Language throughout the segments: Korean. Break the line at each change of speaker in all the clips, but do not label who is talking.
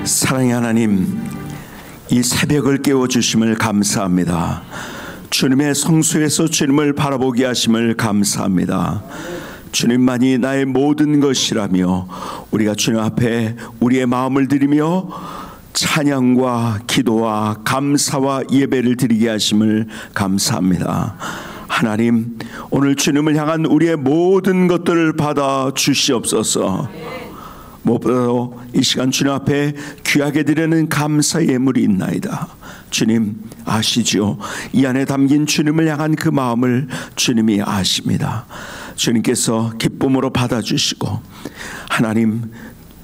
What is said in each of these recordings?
사랑의 하나님, 이 새벽을 깨워주심을 감사합니다. 주님의 성소에서 주님을 바라보게 하심을 감사합니다. 주님만이 나의 모든 것이라며 우리가 주님 앞에 우리의 마음을 드리며 찬양과 기도와 감사와 예배를 드리게 하심을 감사합니다. 하나님, 오늘 주님을 향한 우리의 모든 것들을 받아 주시옵소서. 무엇보다도 이 시간 주님 앞에 귀하게 드리는 감사 예물이 있나이다. 주님 아시죠? 이 안에 담긴 주님을 향한 그 마음을 주님이 아십니다. 주님께서 기쁨으로 받아주시고, 하나님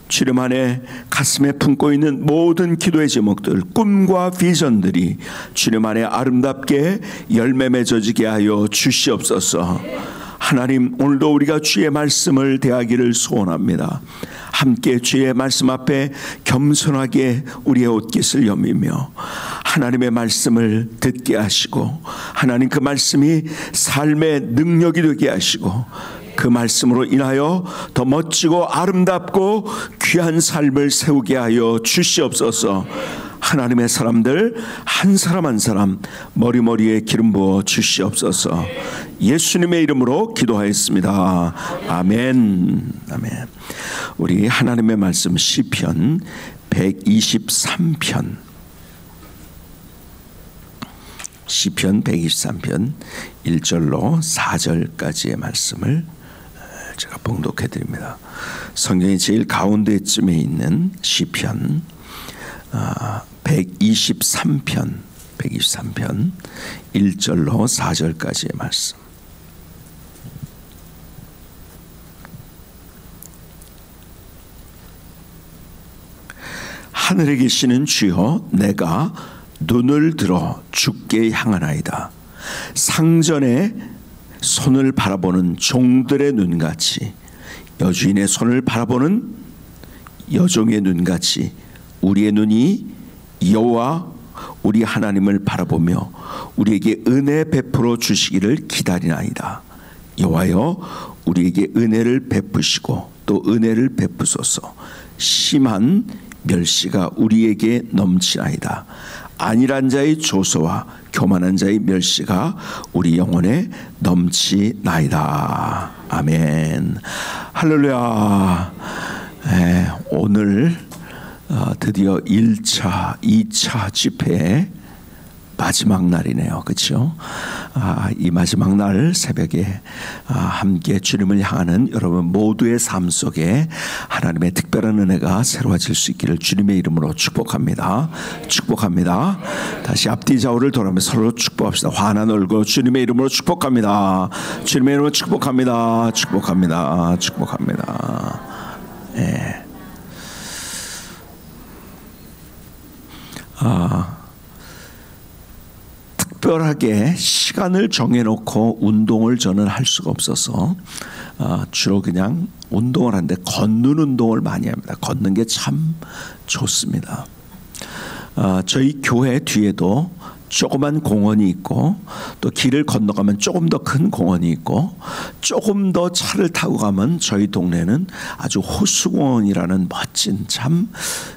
주님 안에 가슴에 품고 있는 모든 기도의 제목들, 꿈과 비전들이 주님 안에 아름답게 열매 맺어지게 하여 주시옵소서. 하나님, 오늘도 우리가 주의 말씀을 대하기를 소원합니다. 함께 주의 말씀 앞에 겸손하게 우리의 옷깃을 여미며 하나님의 말씀을 듣게 하시고, 하나님 그 말씀이 삶의 능력이 되게 하시고, 그 말씀으로 인하여 더 멋지고 아름답고 귀한 삶을 세우게 하여 주시옵소서. 하나님의 사람들 한 사람 한 사람 머리머리에 기름 부어 주시옵소서. 예수님의 이름으로 기도하였습니다. 아멘. 아멘. 우리 하나님의 말씀 시편 123편, 시편 123편 1절로 4절까지의 말씀을 제가 봉독해 드립니다. 성경의 제일 가운데쯤에 있는 시편 123편 1절로 4절까지의 말씀. 하늘에 계시는 주여, 내가 눈을 들어 주께 향하나이다. 상전의 손을 바라보는 종들의 눈같이, 여주인의 손을 바라보는 여종의 눈같이 우리의 눈이 여호와 우리 하나님을 바라보며 우리에게 은혜 베풀어 주시기를 기다리나이다. 여호와여, 우리에게 은혜를 베푸시고 또 은혜를 베푸소서. 심한 멸시가 우리에게 넘치나이다. 안일한 자의 조소와 교만한 자의 멸시가 우리 영혼에 넘치나이다. 아멘. 할렐루야. 오늘 드디어 1차, 2차 집회의 마지막 날이네요. 그렇죠? 이 마지막 날 새벽에 함께 주님을 향하는 여러분 모두의 삶 속에 하나님의 특별한 은혜가 새로워질 수 있기를 주님의 이름으로 축복합니다. 축복합니다. 다시 앞뒤 좌우를 돌아보며 서로 축복합시다. 환한 얼굴 주님의 이름으로 축복합니다. 주님의 이름으로 축복합니다. 축복합니다. 축복합니다. 예. 특별하게 시간을 정해놓고 운동을 저는 할 수가 없어서 주로 그냥 운동을 하는데 걷는 운동을 많이 합니다. 걷는 게 참 좋습니다. 저희 교회 뒤에도 조그만 공원이 있고, 또 길을 건너가면 조금 더 큰 공원이 있고, 조금 더 차를 타고 가면 저희 동네는 아주 호수공원이라는 멋진, 참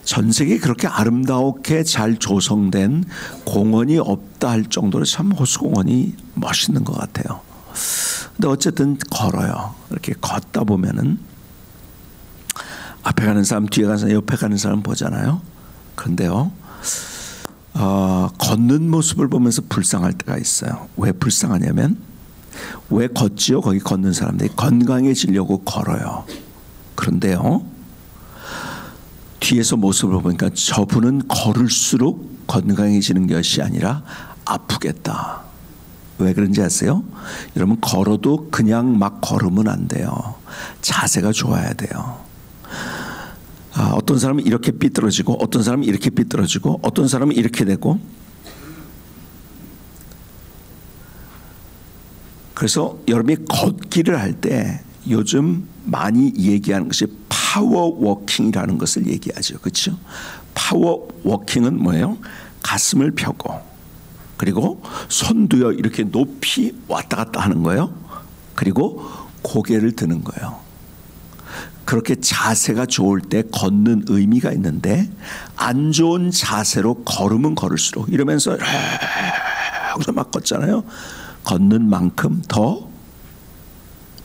전 세계에 그렇게 아름답게 잘 조성된 공원이 없다 할 정도로 참 호수공원이 멋있는 것 같아요. 근데 어쨌든 걸어요. 이렇게 걷다 보면은 앞에 가는 사람, 뒤에 가는 사람, 옆에 가는 사람 보잖아요. 그런데요, 걷는 모습을 보면서 불쌍할 때가 있어요. 왜 불쌍하냐면, 왜 걷지요? 거기 걷는 사람들이 건강해지려고 걸어요. 그런데요, 뒤에서 모습을 보니까 저분은 걸을수록 건강해지는 것이 아니라 아프겠다. 왜 그런지 아세요? 여러분, 걸어도 그냥 막 걸으면 안 돼요. 자세가 좋아야 돼요. 어떤 사람은 이렇게 삐뚤어지고, 어떤 사람은 이렇게 삐뚤어지고, 어떤 사람은 이렇게 되고. 그래서 여러분이 걷기를 할 때 요즘 많이 얘기하는 것이 파워워킹이라는 것을 얘기하죠. 그렇죠? 파워워킹은 뭐예요? 가슴을 펴고, 그리고 손도요 이렇게 높이 왔다 갔다 하는 거예요. 그리고 고개를 드는 거예요. 그렇게 자세가 좋을 때 걷는 의미가 있는데 안 좋은 자세로 걸으면 걸을수록 이러면서 하고서 막 걷잖아요. 걷는 만큼 더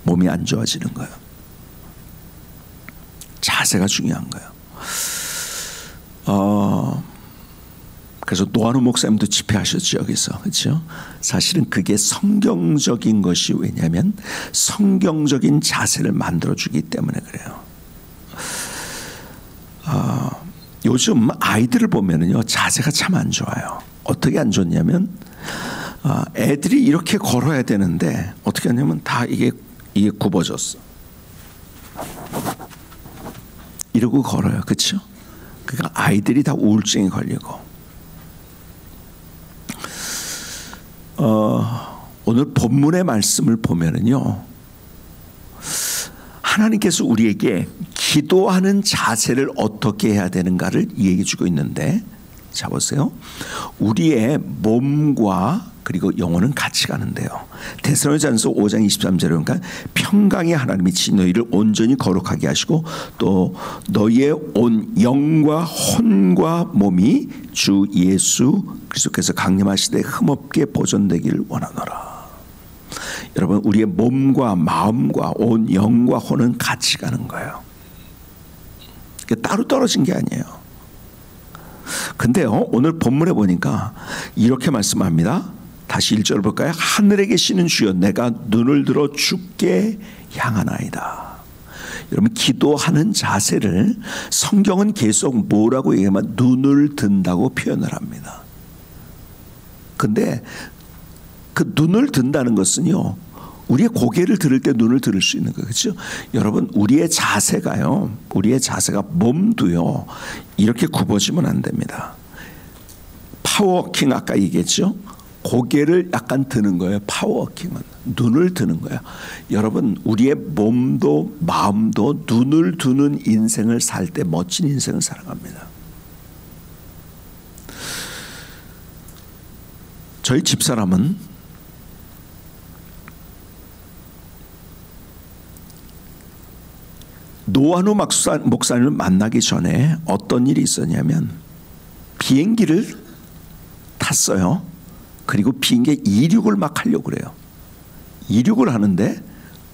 몸이 안 좋아지는 거예요. 자세가 중요한 거예요. 그래서 노아노 목사님도 집회하셨죠, 여기서. 그렇죠? 사실은 그게 성경적인 것이 왜냐하면 성경적인 자세를 만들어주기 때문에 그래요. 요즘 아이들을 보면은요, 자세가 참 안 좋아요. 어떻게 안 좋냐면 애들이 이렇게 걸어야 되는데 어떻게 하냐면 다 이게 굽어졌어. 이러고 걸어요. 그렇죠? 그러니까 아이들이 다 우울증에 걸리고. 오늘 본문의 말씀을 보면은요, 하나님께서 우리에게 기도하는 자세를 어떻게 해야 되는가를 얘기해 주고 있는데, 자 보세요. 우리의 몸과 그리고 영혼은 같이 가는데요. 데살로니가전서 5장 23절에 그러니까 평강의 하나님이 너희를 온전히 거룩하게 하시고 또 너희의 온 영과 혼과 몸이 주 예수 그리스도께서 강림하시되 흠없게 보존되기를 원하노라. 여러분, 우리의 몸과 마음과 온 영과 혼은 같이 가는 거예요. 따로 떨어진 게 아니에요. 근데요, 오늘 본문에 보니까 이렇게 말씀합니다. 다시 1절을 볼까요? 하늘에 계시는 주여, 내가 눈을 들어 주께 향하나이다. 여러분, 기도하는 자세를 성경은 계속 뭐라고 얘기하면 눈을 든다고 표현을 합니다. 근데 그 눈을 든다는 것은요, 우리의 고개를 들을 때 눈을 들을 수 있는 거예요. 그렇죠? 여러분, 우리의 자세가요, 우리의 자세가 몸도요, 이렇게 굽어지면 안 됩니다. 파워워킹 아까 얘기했죠? 고개를 약간 드는 거예요. 파워워킹은 눈을 드는 거예요. 여러분, 우리의 몸도 마음도 눈을 두는 인생을 살 때 멋진 인생을 살아갑니다. 저희 집사람은 노아노 목사님을 만나기 전에 어떤 일이 있었냐면 비행기를 탔어요. 그리고 비행기에 이륙을 막 하려고 그래요. 이륙을 하는데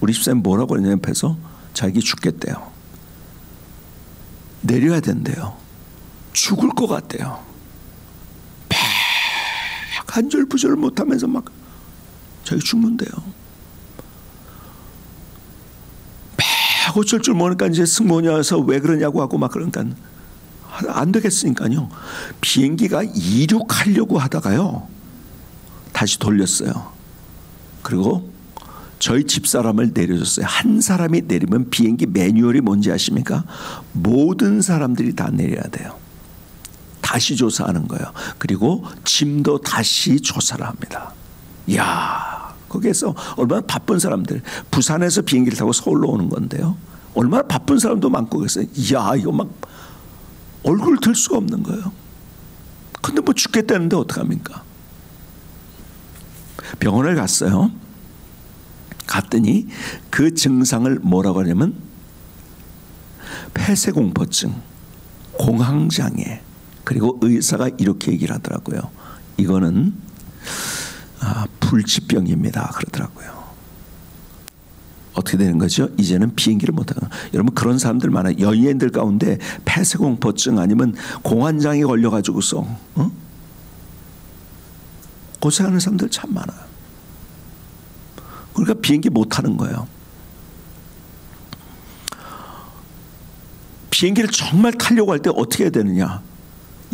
우리 집사님 뭐라고 그러냐면 옆에서 자기 죽겠대요. 내려야 된대요. 죽을 것 같대요. 막 한절부절 못하면서 막 자기 죽는데요. 막 어쩔 줄 모르니까 이제 승무원이 와서 왜 그러냐고 하고 막 그러니까 안 되겠으니까요. 비행기가 이륙하려고 하다가요, 다시 돌렸어요. 그리고 저희 집사람을 내려줬어요. 한 사람이 내리면 비행기 매뉴얼이 뭔지 아십니까? 모든 사람들이 다 내려야 돼요. 다시 조사하는 거예요. 그리고 짐도 다시 조사를 합니다. 이야, 거기에서 얼마나 바쁜 사람들, 부산에서 비행기를 타고 서울로 오는 건데요, 얼마나 바쁜 사람도 많고 그랬어요. 이야, 이거 막 얼굴 들 수가 없는 거예요. 근데 뭐 죽겠다는데 어떡합니까? 병원을 갔어요. 갔더니 그 증상을 뭐라고 하냐면 폐쇄공포증, 공황장애, 그리고 의사가 이렇게 얘기를 하더라고요. 이거는 불치병입니다 그러더라고요. 어떻게 되는 거죠? 이제는 비행기를 못하는. 여러분, 그런 사람들 많아요. 연예인들 가운데 폐쇄공포증 아니면 공황장애 걸려가지고서 고생하는 사람들 참 많아요. 그러니까 비행기 못 타는 거예요. 비행기를 정말 타려고 할 때 어떻게 해야 되느냐?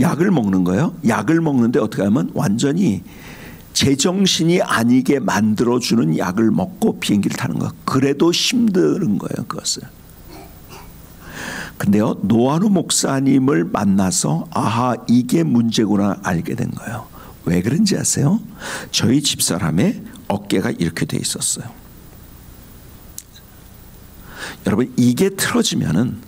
약을 먹는 거예요. 약을 먹는데 어떻게 하면 완전히 제정신이 아니게 만들어주는 약을 먹고 비행기를 타는 거예요. 그래도 힘든 거예요, 그것을. 근데요, 노아노 목사님을 만나서 아하, 이게 문제구나 알게 된 거예요. 왜 그런지 아세요? 저희 집사람의 어깨가 이렇게 돼 있었어요. 여러분, 이게 틀어지면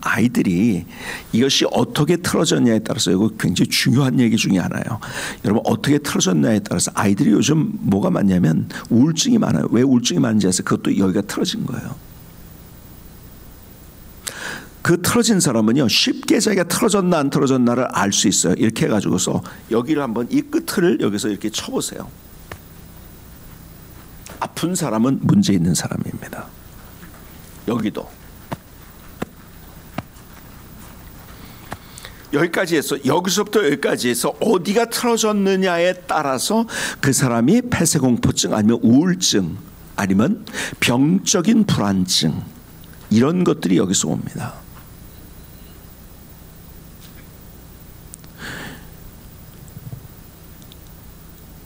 아이들이 이것이 어떻게 틀어졌냐에 따라서 이거 굉장히 중요한 얘기 중에 하나예요. 여러분, 어떻게 틀어졌냐에 따라서 아이들이 요즘 뭐가 많냐면 우울증이 많아요. 왜 우울증이 많은지 아세요? 그것도 여기가 틀어진 거예요. 그 틀어진 사람은요 쉽게 자기가 틀어졌나 안 틀어졌나를 알 수 있어요. 이렇게 해가지고서 여기를 한번 이 끝을 여기서 이렇게 쳐보세요. 아픈 사람은 문제 있는 사람입니다. 여기도 여기까지 해서 여기서부터 여기까지 해서 어디가 틀어졌느냐에 따라서 그 사람이 폐쇄공포증 아니면 우울증 아니면 병적인 불안증 이런 것들이 여기서 옵니다.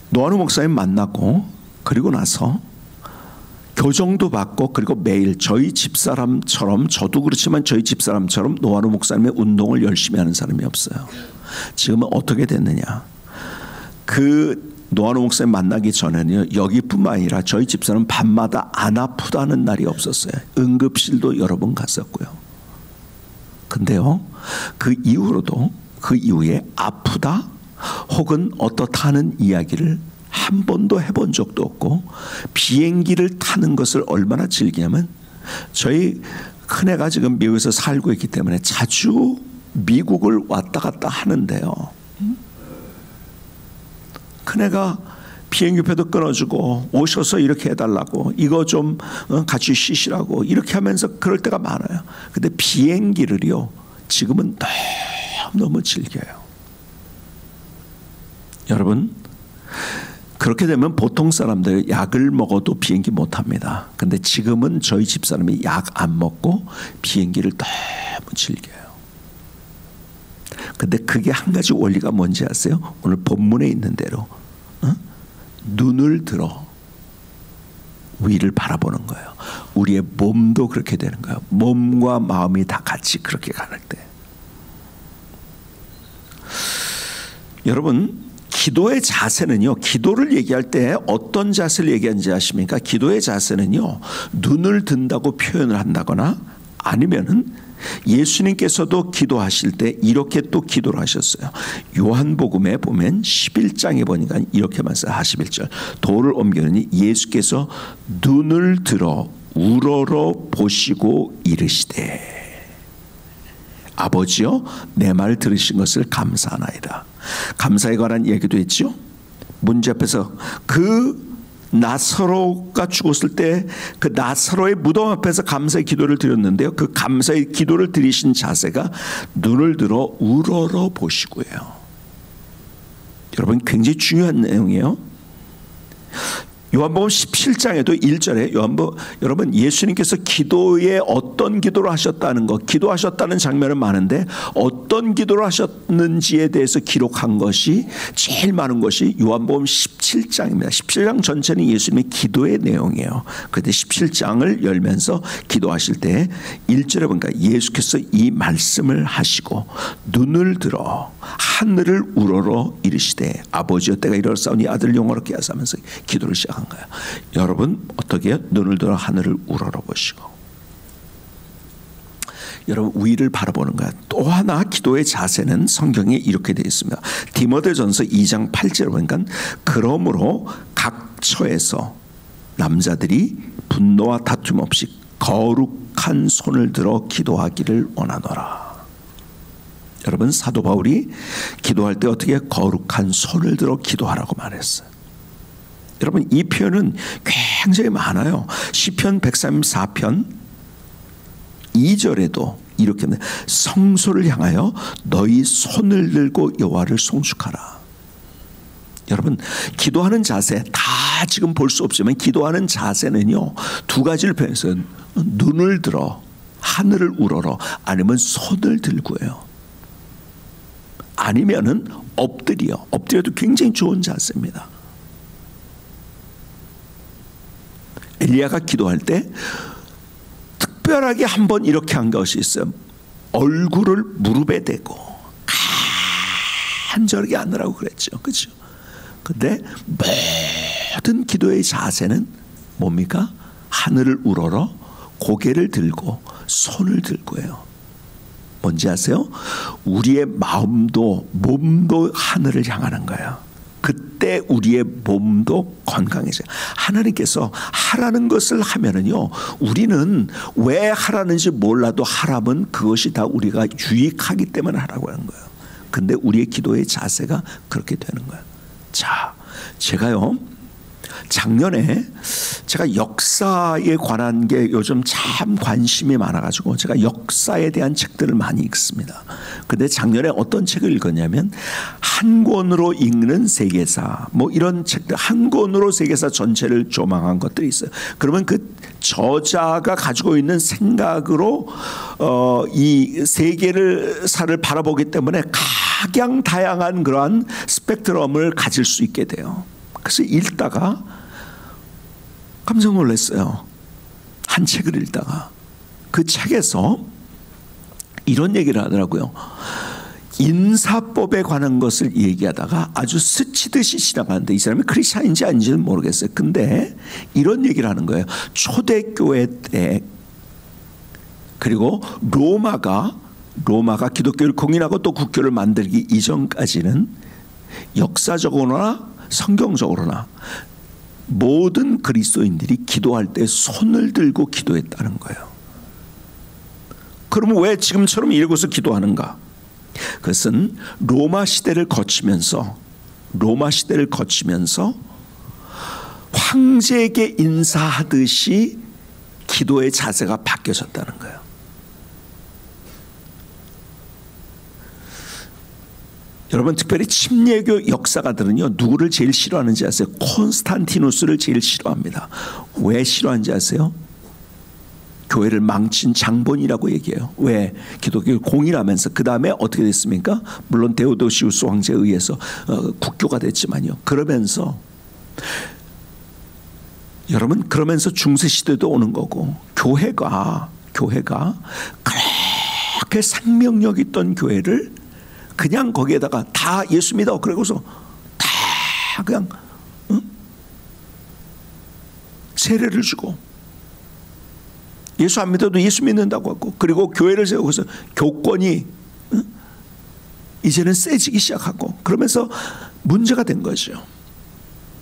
노한우 목사님 만나고 그리고 나서 교정도 받고 그리고 매일 저희 집사람처럼 저도 그렇지만 저희 집사람처럼 노한우 목사님의 운동을 열심히 하는 사람이 없어요. 지금은 어떻게 됐느냐. 그 노한우 목사님 만나기 전에는 여기뿐만 아니라 저희 집사람은 밤마다 안 아프다는 날이 없었어요. 응급실도 여러 번 갔었고요. 근데요 그 이후로도 그 이후에 아프다 혹은 어떻다는 이야기를 한 번도 해본 적도 없고 비행기를 타는 것을 얼마나 즐기냐면 저희 큰애가 지금 미국에서 살고 있기 때문에 자주 미국을 왔다 갔다 하는데요. 큰애가 비행기표도 끊어주고 오셔서 이렇게 해달라고 이거 좀 같이 쉬시라고 이렇게 하면서 그럴 때가 많아요. 근데 비행기를요 지금은 너무 즐겨요. 여러분 그렇게 되면 보통 사람들 약을 먹어도 비행기 못합니다. 근데 지금은 저희 집사람이 약 안 먹고 비행기를 너무 즐겨요. 근데 그게 한 가지 원리가 뭔지 아세요? 오늘 본문에 있는 대로 눈을 들어 위를 바라보는 거예요. 우리의 몸도 그렇게 되는 거예요. 몸과 마음이 다 같이 그렇게 가는 때. 여러분 기도의 자세는요 기도를 얘기할 때 어떤 자세를 얘기하는지 아십니까? 기도의 자세는요 눈을 든다고 표현을 한다거나 아니면은 예수님께서도 기도하실 때 이렇게 또 기도를 하셨어요. 요한복음에 보면 11장에 보니까 이렇게 말씀하시죠. 11절 돌을 옮기더니 예수께서 눈을 들어 우러러 보시고 이르시되 아버지여 내 말 들으신 것을 감사하나이다. 감사에 관한 얘기도 있죠. 문제 앞에서 그 나사로가 죽었을 때 그 나사로의 무덤 앞에서 감사의 기도를 드렸는데요. 그 감사의 기도를 드리신 자세가 눈을 들어 우러러 보시고요. 여러분 굉장히 중요한 내용이에요. 요한복음 17장에도 1절에 여러분 예수님께서 기도에 어떤 기도를 하셨다는 것 기도하셨다는 장면은 많은데 어떤 기도를 하셨는지에 대해서 기록한 것이 제일 많은 것이 요한복음 17장입니다. 17장 전체는 예수님의 기도의 내용이에요. 그런데 17장을 열면서 기도하실 때 1절에 보니까 예수께서 이 말씀을 하시고 눈을 들어 하늘을 우러러 이르시되 아버지여 때가 이르렀사오니 아들 영화롭게 하사 하면서 기도를 시작한 거예요. 여러분 어떻게 해요? 눈을 들어 하늘을 우러러 보시고 여러분 위를 바라보는 거야. 또 하나 기도의 자세는 성경에 이렇게 되어 있습니다. 디모데전서 2장 8절에 보니까 그러므로 각 처에서 남자들이 분노와 다툼 없이 거룩한 손을 들어 기도하기를 원하노라. 여러분 사도 바울이 기도할 때 어떻게 거룩한 손을 들어 기도하라고 말했어요. 여러분 이 표현은 굉장히 많아요. 시편 134편 2절에도 이렇게 합니다. 성소를 향하여 너희 손을 들고 여호와를 송축하라. 여러분 기도하는 자세 다 지금 볼 수 없지만 기도하는 자세는요 두 가지를 표현해서 눈을 들어 하늘을 우러러 아니면 손을 들고요. 아니면은 엎드려도 굉장히 좋은 자세입니다. 엘리야가 기도할 때 특별하게 한번 이렇게 한 것이 있어요. 얼굴을 무릎에 대고 간절하게 하느라고 그랬죠. 그렇죠? 근데 모든 기도의 자세는 뭡니까? 하늘을 우러러 고개를 들고 손을 들고요. 뭔지 아세요? 우리의 마음도 몸도 하늘을 향하는 거예요. 그때 우리의 몸도 건강해져요. 하나님께서 하라는 것을 하면은요, 우리는 왜 하라는지 몰라도 하라면 그것이 다 우리가 유익하기 때문에 하라고 하는 거예요. 근데 우리의 기도의 자세가 그렇게 되는 거예요. 자, 제가요, 작년에 제가 역사에 관한 게 요즘 참 관심이 많아가지고 제가 역사에 대한 책들을 많이 읽습니다. 근데 작년에 어떤 책을 읽었냐면 한 권으로 읽는 세계사, 뭐 이런 책들, 한 권으로 세계사 전체를 조망한 것들이 있어요. 그러면 그 저자가 가지고 있는 생각으로 이 세계사를 바라보기 때문에 각양다양한 그러한 스펙트럼을 가질 수 있게 돼요. 그래서 읽다가 깜짝 놀랐어요. 한 책을 읽다가 그 책에서 이런 얘기를 하더라고요. 인사법에 관한 것을 얘기하다가 아주 스치듯이 지나가는데 이 사람이 크리스찬인지 아닌지는 모르겠어요. 근데 이런 얘기를 하는 거예요. 초대교회 때 그리고 로마가 기독교를 공인하고 또 국교를 만들기 이전까지는 역사적으로나 성경적으로나 모든 그리스도인들이 기도할 때 손을 들고 기도했다는 거예요. 그러면 왜 지금처럼 이러고서 기도하는가? 그것은 로마 시대를 거치면서 황제에게 인사하듯이 기도의 자세가 바뀌어졌다는 거예요. 여러분, 특별히 침례교 역사가들은요, 누구를 제일 싫어하는지 아세요? 콘스탄티누스를 제일 싫어합니다. 왜 싫어하는지 아세요? 교회를 망친 장본이라고 얘기해요. 왜? 기독교를 공인하면서 그 다음에 어떻게 됐습니까? 물론 데오도시우스 황제에 의해서 국교가 됐지만요. 그러면서 여러분, 그러면서 중세시대도 오는 거고 교회가 그렇게 생명력 있던 교회를 그냥 거기에다가 다 예수 믿어 그러고서 다 그냥 세례를 주고 예수 안 믿어도 예수 믿는다고 하고, 그리고 교회를 세우고서 교권이 이제는 세지기 시작하고 그러면서 문제가 된 거죠.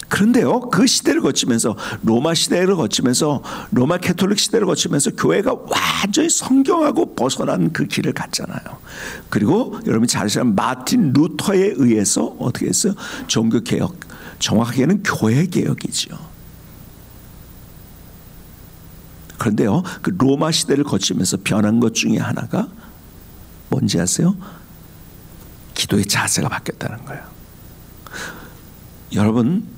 그런데요, 그 시대를 거치면서 로마 시대를 거치면서 로마 캐톨릭 시대를 거치면서 교회가 완전히 성경하고 벗어난 그 길을 갔잖아요. 그리고 여러분이 잘 아시는 마틴 루터에 의해서 어떻게 했어요? 종교개혁, 정확하게는 교회개혁이죠. 그런데요, 그 로마 시대를 거치면서 변한 것 중에 하나가 뭔지 아세요? 기도의 자세가 바뀌었다는 거예요. 여러분,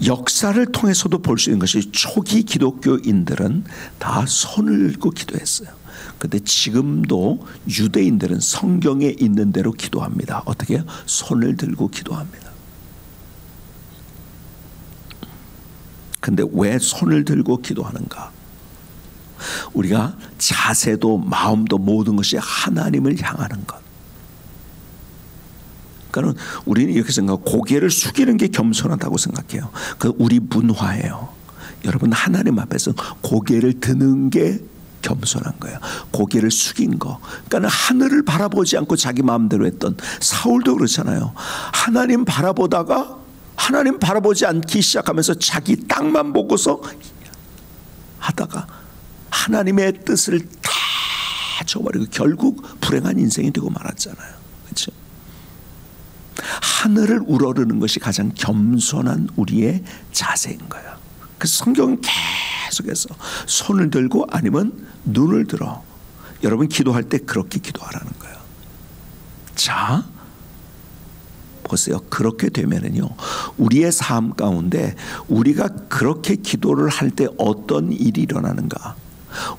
역사를 통해서도 볼 수 있는 것이 초기 기독교인들은 다 손을 들고 기도했어요. 그런데 지금도 유대인들은 성경에 있는 대로 기도합니다. 어떻게 해요? 손을 들고 기도합니다. 그런데 왜 손을 들고 기도하는가? 우리가 자세도 마음도 모든 것이 하나님을 향하는 것. 그러니까 우리는 이렇게 생각하고 고개를 숙이는 게 겸손하다고 생각해요. 그 우리 문화예요. 여러분, 하나님 앞에서 고개를 드는 게 겸손한 거예요. 고개를 숙인 거. 그러니까 하늘을 바라보지 않고 자기 마음대로 했던 사울도 그렇잖아요. 하나님 바라보다가 하나님 바라보지 않기 시작하면서 자기 땅만 보고서 하다가 하나님의 뜻을 다 저버리고 결국 불행한 인생이 되고 말았잖아요. 그렇죠? 하늘을 우러르는 것이 가장 겸손한 우리의 자세인 거예요. 그래서 성경은 계속해서 손을 들고 아니면 눈을 들어. 여러분, 기도할 때 그렇게 기도하라는 거예요. 자, 보세요. 그렇게 되면은요, 우리의 삶 가운데 우리가 그렇게 기도를 할 때 어떤 일이 일어나는가?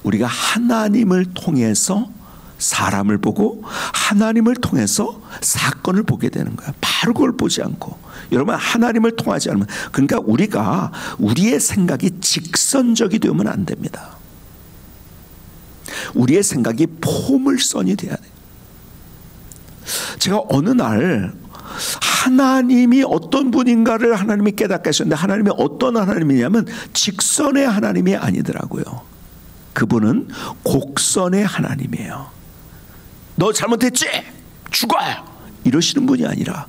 우리가 하나님을 통해서 사람을 보고 하나님을 통해서 사건을 보게 되는 거야. 바로 그걸 보지 않고. 여러분, 하나님을 통하지 않으면, 그러니까 우리가 우리의 생각이 직선적이 되면 안 됩니다. 우리의 생각이 포물선이 돼야 돼요. 제가 어느 날 하나님이 어떤 분인가를 하나님이 깨닫게 하셨는데, 하나님이 어떤 하나님이냐면 직선의 하나님이 아니더라고요. 그분은 곡선의 하나님이에요. 너 잘못했지? 죽어! 이러시는 분이 아니라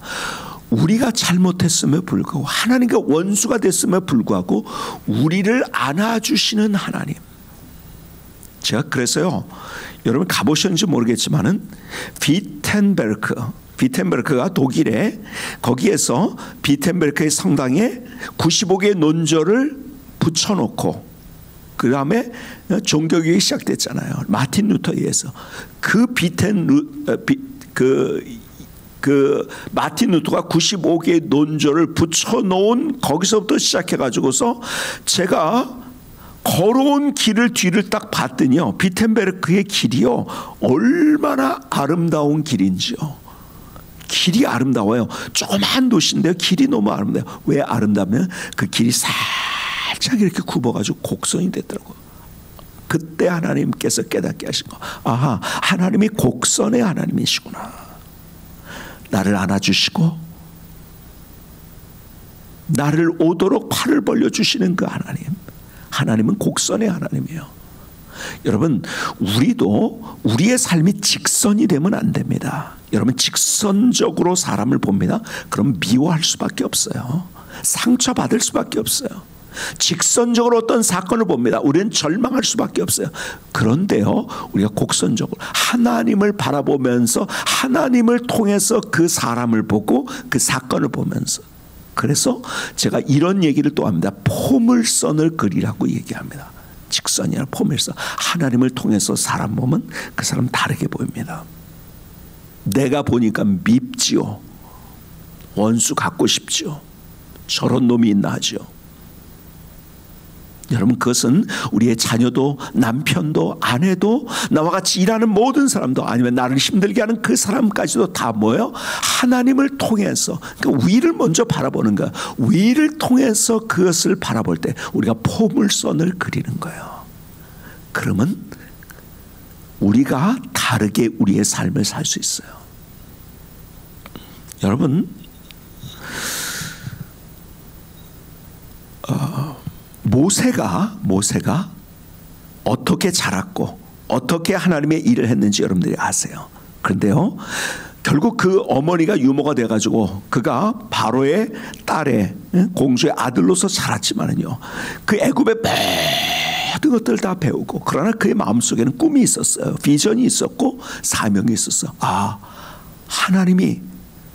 우리가 잘못했음에 불구하고 하나님과 원수가 됐음에 불구하고 우리를 안아주시는 하나님. 제가 그래서요, 여러분 가보셨는지 모르겠지만은 비텐베르크가 독일에, 거기에서 비텐베르크의 성당에 95개의 논절을 붙여놓고 그 다음에 종교개혁이 시작됐잖아요. 마틴 루터에 의해서. 마틴 루터가 95개의 논절을 붙여놓은 거기서부터 시작해가지고서 제가 걸어온 길을 뒤를 딱 봤더니요, 비텐베르크의 길이요 얼마나 아름다운 길인지요. 길이 아름다워요. 조그만 도시인데요, 길이 너무 아름다워요. 왜 아름다우면 그 길이 살짝 이렇게 굽어가지고 곡선이 됐더라고요. 그때 하나님께서 깨닫게 하신 거. 아하, 하나님이 곡선의 하나님이시구나. 나를 안아주시고 나를 오도록 팔을 벌려주시는 그 하나님. 하나님은 곡선의 하나님이에요. 여러분, 우리도 우리의 삶이 직선이 되면 안 됩니다. 여러분, 직선적으로 사람을 봅니다. 그럼 미워할 수밖에 없어요. 상처받을 수밖에 없어요. 직선적으로 어떤 사건을 봅니다. 우리는 절망할 수밖에 없어요. 그런데요, 우리가 곡선적으로 하나님을 바라보면서 하나님을 통해서 그 사람을 보고 그 사건을 보면서, 그래서 제가 이런 얘기를 또 합니다. 포물선을 그리라고 얘기합니다. 직선이 아니라 포물선. 하나님을 통해서 사람 보면 그 사람 다르게 보입니다. 내가 보니까 밉지요. 원수 갖고 싶지요. 저런 놈이 있나 하죠. 여러분, 그것은 우리의 자녀도 남편도 아내도 나와 같이 일하는 모든 사람도, 아니면 나를 힘들게 하는 그 사람까지도 다 뭐예요? 하나님을 통해서, 그러니까 위를 먼저 바라보는 거예요. 위를 통해서 그것을 바라볼 때 우리가 포물선을 그리는 거예요. 그러면 우리가 다르게 우리의 삶을 살 수 있어요. 여러분, 모세가 어떻게 자랐고 어떻게 하나님의 일을 했는지 여러분들이 아세요. 그런데요, 결국 그 어머니가 유모가 돼가지고 그가 바로의 딸의, 공주의 아들로서 자랐지만은요, 그 애굽의 모든 것들 다 배우고, 그러나 그의 마음속에는 꿈이 있었어요. 비전이 있었고 사명이 있었어. 아, 하나님이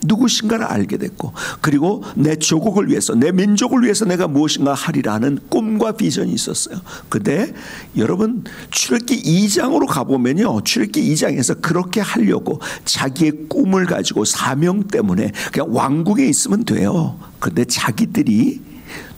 누구신가를 알게 됐고, 그리고 내 조국을 위해서, 내 민족을 위해서 내가 무엇인가 하리라는 꿈과 비전이 있었어요. 근데 여러분, 출애굽기 2장으로 가보면요, 출애굽기 2장에서 그렇게 하려고 자기의 꿈을 가지고 사명 때문에 그냥 왕궁에 있으면 돼요. 근데 자기들이,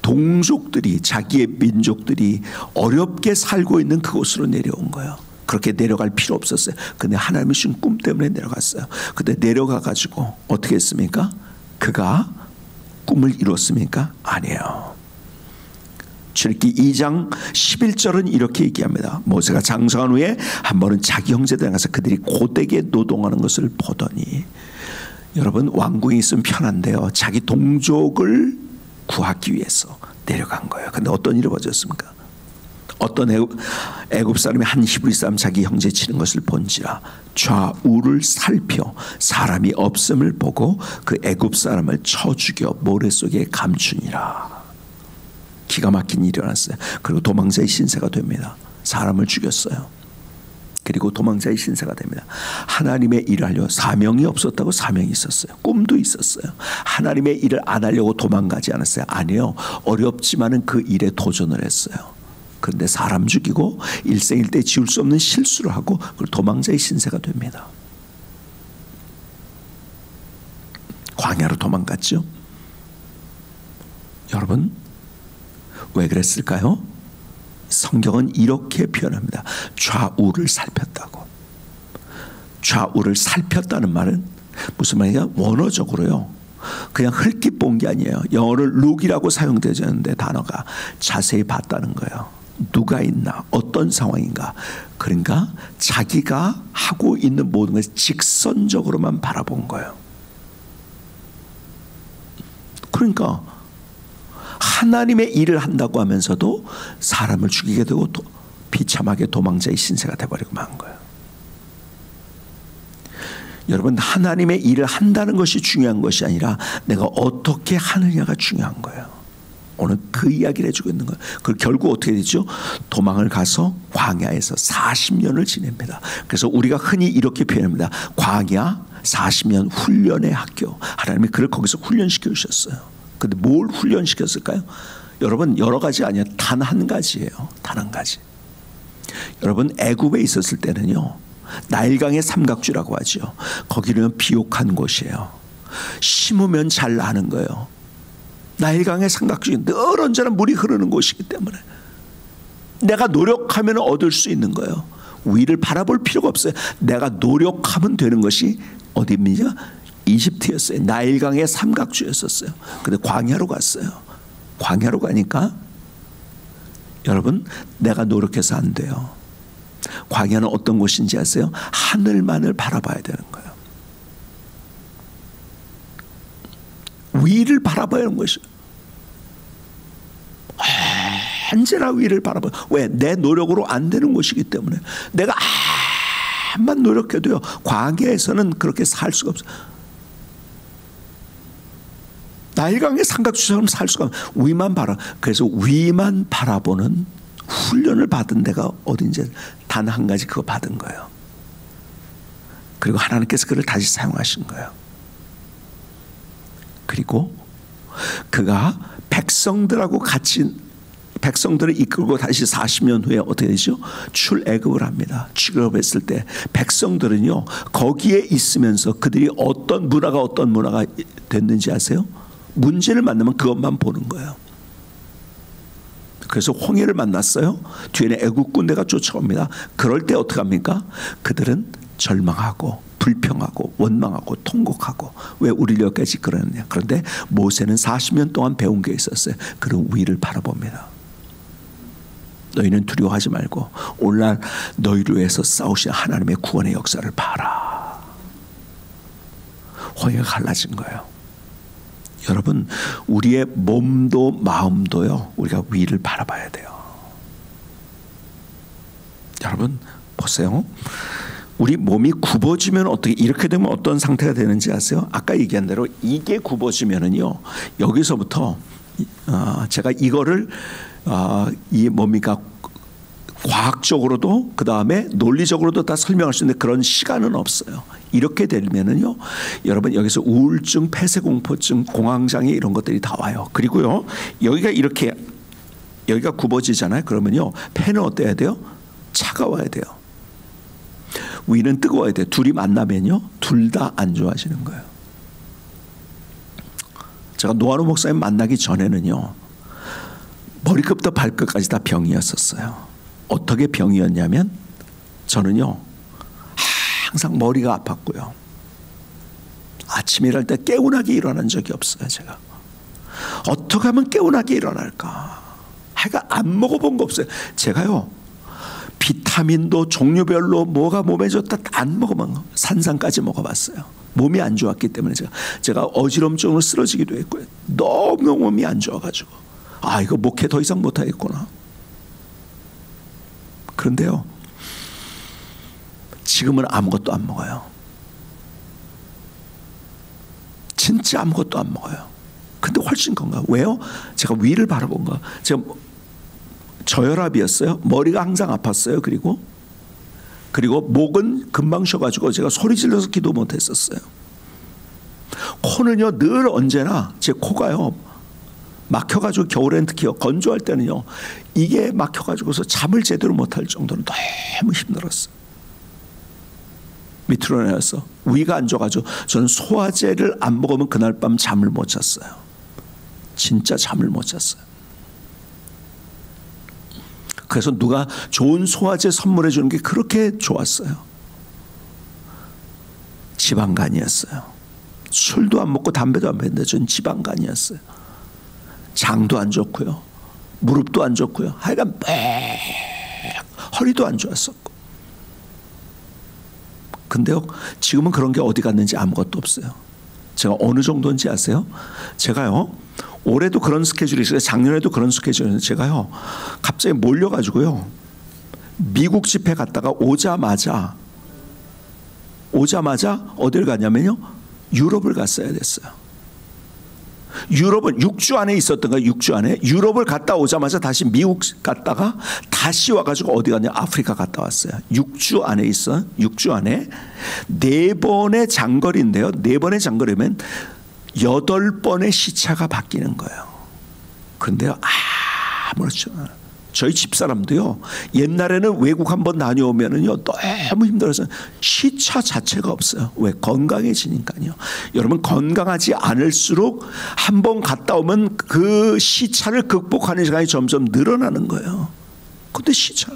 동족들이, 자기의 민족들이 어렵게 살고 있는 그곳으로 내려온 거예요. 그렇게 내려갈 필요 없었어요. 근데 하나님이 주신 꿈 때문에 내려갔어요. 근데 내려가 가지고 어떻게 했습니까? 그가 꿈을 이뤘습니까? 아니에요. 출애굽기 2장 11절은 이렇게 얘기합니다. 모세가 장성한 후에 한 번은 자기 형제들에 가서 그들이 고되게 노동하는 것을 보더니, 여러분, 왕궁에 있으면 편한데요, 자기 동족을 구하기 위해서 내려간 거예요. 근데 어떤 일이 벌어졌습니까? 어떤 애굽 사람이 한 히브리 사람 자기 형제 치는 것을 본지라 좌우를 살펴 사람이 없음을 보고 그 애굽 사람을 쳐 죽여 모래 속에 감추니라. 기가 막힌 일이 일어났어요. 그리고 도망자의 신세가 됩니다. 사람을 죽였어요. 그리고 도망자의 신세가 됩니다. 하나님의 일을 하려 사명이 없었다고? 사명이 있었어요. 꿈도 있었어요. 하나님의 일을 안 하려고 도망가지 않았어요. 아니요, 어렵지만은 그 일에 도전을 했어요. 그런데 사람 죽이고 일생일대 지울 수 없는 실수를 하고 도망자의 신세가 됩니다. 광야로 도망갔죠. 여러분, 왜 그랬을까요? 성경은 이렇게 표현합니다. 좌우를 살폈다고. 좌우를 살폈다는 말은 무슨 말이냐? 원어적으로요, 그냥 흘낏 본 게 아니에요. 영어로 look이라고 사용되는데 단어가 자세히 봤다는 거예요. 누가 있나, 어떤 상황인가. 그러니까 자기가 하고 있는 모든 것을 직선적으로만 바라본 거예요. 그러니까 하나님의 일을 한다고 하면서도 사람을 죽이게 되고 비참하게 도망자의 신세가 돼버리고 만 거예요. 여러분, 하나님의 일을 한다는 것이 중요한 것이 아니라 내가 어떻게 하느냐가 중요한 거예요. 오늘 그 이야기를 해주고 있는 거예요. 그 결국 어떻게 되죠? 도망을 가서 광야에서 40년을 지냅니다. 그래서 우리가 흔히 이렇게 표현합니다. 광야 40년 훈련의 학교. 하나님이 그를 거기서 훈련시켜 주셨어요. 근데 뭘 훈련시켰을까요? 여러분, 여러 가지 아니에요. 단 한 가지예요. 단 한 가지. 여러분, 애굽에 있었을 때는요, 나일강의 삼각주라고 하죠. 거기는 비옥한 곳이에요. 심으면 잘 나는 거예요. 나일강의 삼각주는 늘 언제나 물이 흐르는 곳이기 때문에 내가 노력하면 얻을 수 있는 거예요. 위를 바라볼 필요가 없어요. 내가 노력하면 되는 것이 어디입니까? 이집트였어요. 나일강의 삼각주였었어요. 근데 광야로 갔어요. 광야로 가니까 여러분, 내가 노력해서 안 돼요. 광야는 어떤 곳인지 아세요? 하늘만을 바라봐야 되는 거예요. 위를 바라봐야 하는 것이에요. 언제나 위를 바라봐요. 왜? 내 노력으로 안 되는 것이기 때문에. 내가 암만 노력해도요, 광야에서는 그렇게 살 수가 없어요. 나일강의 삼각주처럼 살 수가 없어요. 위만 바라. 그래서 위만 바라보는 훈련을 받은 데가 어딘지 단 한 가지 그거 받은 거예요. 그리고 하나님께서 그를 다시 사용하신 거예요. 그리고 그가 백성들하고 같이 백성들을 이끌고 다시 40년 후에 어떻게 되죠? 출애굽을 합니다. 출애굽했을 때 백성들은요, 거기에 있으면서 그들이 어떤 문화가 됐는지 아세요? 문제를 만나면 그것만 보는 거예요. 그래서 홍해를 만났어요. 뒤에는 애굽 군대가 쫓아옵니다. 그럴 때 어떻게 합니까? 그들은 절망하고 불평하고 원망하고 통곡하고, 왜 우리를 여기까지 이끌었느냐. 그런데 모세는 40년 동안 배운 게 있었어요. 그런 위를 바라봅니다. 너희는 두려워하지 말고 오늘날 너희를 위해서 싸우신 하나님의 구원의 역사를 봐라. 홍해가 갈라진 거예요. 여러분, 우리의 몸도 마음도요, 우리가 위를 바라봐야 돼요. 여러분 보세요. 우리 몸이 굽어지면 어떻게, 이렇게 되면 어떤 상태가 되는지 아세요? 아까 얘기한 대로 이게 굽어지면은요, 여기서부터 제가 이거를 이 뭡니까, 과학적으로도 그 다음에 논리적으로도 다 설명할 수 있는데 그런 시간은 없어요. 이렇게 되면은요, 여러분 여기서 우울증, 폐쇄공포증, 공황장애 이런 것들이 다 와요. 그리고요, 여기가 이렇게 여기가 굽어지잖아요. 그러면요, 폐는 어때야 돼요? 차가워야 돼요. 위는 뜨거워야 돼요. 둘이 만나면요, 둘 다 안 좋아지는 거예요. 제가 노아노 목사님 만나기 전에는요, 머리끝부터 발끝까지 다 병이었었어요. 어떻게 병이었냐면, 저는요 항상 머리가 아팠고요, 아침에 일어날 때 개운하게 일어난 적이 없어요. 제가 어떻게 하면 개운하게 일어날까, 하여간 안 먹어본 거 없어요. 제가요 비타민도 종류별로 뭐가 몸에 좋다 안 먹어본 거, 산삼까지 먹어봤어요. 몸이 안 좋았기 때문에 제가 어지럼증으로 쓰러지기도 했고요. 너무 몸이 안 좋아가지고 이거 목회 더 이상 못하겠구나. 그런데요, 지금은 아무것도 안 먹어요. 진짜 아무것도 안 먹어요. 근데 훨씬 건강. 왜요? 제가 위를 바라본 거. 제가 저혈압이었어요. 머리가 항상 아팠어요. 그리고 목은 금방 쉬어가지고 제가 소리 질러서 기도 못했었어요. 코는요, 늘 언제나 제 코가요 막혀가지고, 겨울엔 특히 건조할 때는요, 이게 막혀가지고서 잠을 제대로 못할 정도로 너무 힘들었어요. 밑으로 내려서 위가 안 좋아가지고 저는 소화제를 안 먹으면 그날 밤 잠을 못 잤어요. 진짜 잠을 못 잤어요. 그래서 누가 좋은 소화제 선물해 주는 게 그렇게 좋았어요. 지방간이었어요. 술도 안 먹고 담배도 안 피웠는데 전 지방간이었어요. 장도 안 좋고요, 무릎도 안 좋고요, 하여간 허리도 안 좋았었고. 근데요, 지금은 그런 게 어디 갔는지 아무것도 없어요. 제가 어느 정도인지 아세요? 제가요, 올해도 그런 스케줄이 있어요. 작년에도 그런 스케줄이었는데 제가요, 갑자기 몰려가지고요, 미국 집회 갔다가 오자마자 오자마자 어딜 갔냐면요, 유럽을 갔어야 됐어요. 유럽은 6주 안에 있었던 거예요. 6주 안에. 유럽을 갔다 오자마자 다시 미국 갔다가 다시 와가지고 어디 갔냐, 아프리카 갔다 왔어요. 6주 안에 있어. 6주 안에 4번의 장거리인데요, 4번의 장거리면 8번의 시차가 바뀌는 거예요. 그런데요, 아무렇지 않아요. 저희 집사람도요, 옛날에는 외국 한번 다녀오면은요 너무 힘들어서 시차 자체가 없어요. 왜? 건강해지니까요. 여러분, 건강하지 않을수록 한번 갔다 오면 그 시차를 극복하는 시간이 점점 늘어나는 거예요. 근데 시차